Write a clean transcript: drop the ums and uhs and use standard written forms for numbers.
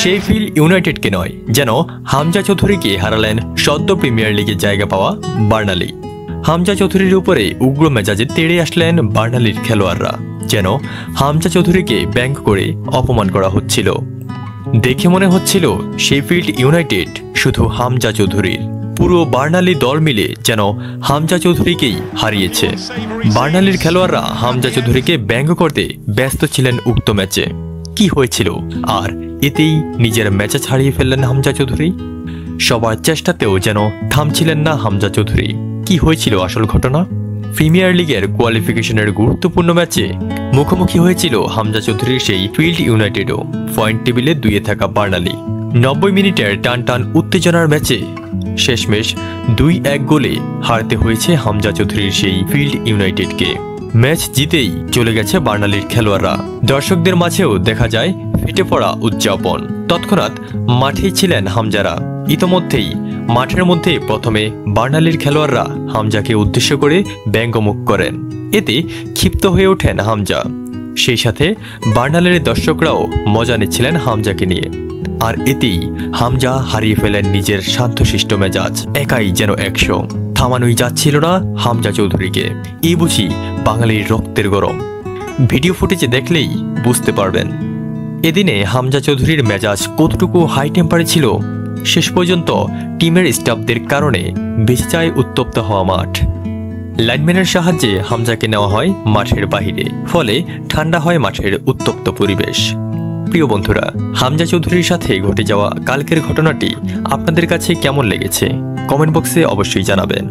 Sheffield ইউনাইটেডকে নয়, যেন হামজা চৌধুরীকে হারালেন সদ্য প্রিমিয়ার লিগে জায়গা পাওয়া বার্নালি। হামজা চৌধুরীর উপরে উগ্র মেজাজে তেড়ে আসলেন বার্নালির খেলোয়াড়রা, যেন হামজা চৌধুরীকে ব্যাংক করে অপমান করা হচ্ছিল। দেখে মনে হচ্ছিল শেফিল্ড ইউনাইটেড শুধু হামজা চৌধুরীর, পুরো বার্নালি দল মিলে যেন হামজা চৌধুরীকেই হারিয়েছে। বার্নালির খেলোয়াড়রা হামজা চৌধুরীকে ব্যঙ্গ করতে ব্যস্ত ছিলেন উক্ত ম্যাচে। কি হয়েছিল আর এতেই নিজের ম্যাচে ছাড়িয়ে ফেললেন হামজা চৌধুরী? সবার চেষ্টাতেও যেন থামছিলেন না হামজা চৌধুরী। কি হয়েছিল আসল ঘটনা? প্রিমিয়ার লিগের কোয়ালিফিকেশনের গুরুত্বপূর্ণ ম্যাচে মুখোমুখি হয়েছিল হামজা চৌধুরীর সেই ফিল্ড ইউনাইটেডও পয়েন্ট টেবিলে 2-এ থাকা বার্নালি। 90 মিনিটের টান টান উত্তেজনার ম্যাচে শেষমেশ 2-1 গোলে হারতে হয়েছে হামজা চৌধুরীর সেই ফিল্ড ইউনাইটেডকে। ম্যাচ জিতেই চলে গেছে বার্নালির খেলোয়াড়রা। দর্শকদের মাঝেও দেখা যায় ফেটে পড়া উদযাপন। তৎক্ষণাৎ মাঠেই ছিলেন হামজারা। ইতোমধ্যেই মাঠের মধ্যে প্রথমে বার্নালির খেলোয়াড়রা হামজাকে উদ্দেশ্য করে ব্যঙ্গমুখ করেন। এতে ক্ষিপ্ত হয়ে ওঠেন হামজা। সেই সাথে বার্নালির দর্শকরাও মজা নিচ্ছিলেন হামজাকে নিয়ে। আর এতেই হামজা হারিয়ে ফেলেন নিজের শান্তশিষ্ট মেজাজ। একাই যেন 100, থামানোই যাচ্ছিল না হামজা চৌধুরীকে। এই বুঝি বাঙালির রক্তের গরম। ভিডিও ফুটেজে দেখলেই বুঝতে পারবেন এদিনে হামজা চৌধুরীর মেজাজ কতটুকু হাই টেম্পারে ছিল। শেষ পর্যন্ত টিমের স্টাফদের কারণে বেঁচে যায় উত্তপ্ত হওয়া মাঠ। লাইনম্যানের সাহায্যে হামজাকে নেওয়া হয় মাঠের বাহিরে, ফলে ঠান্ডা হয় মাঠের উত্তপ্ত পরিবেশ। প্রিয় বন্ধুরা, হামজা চৌধুরীর সাথে ঘটে যাওয়া কালকের ঘটনাটি আপনাদের কাছে কেমন লেগেছে কমেন্ট বক্সে অবশ্যই জানাবেন।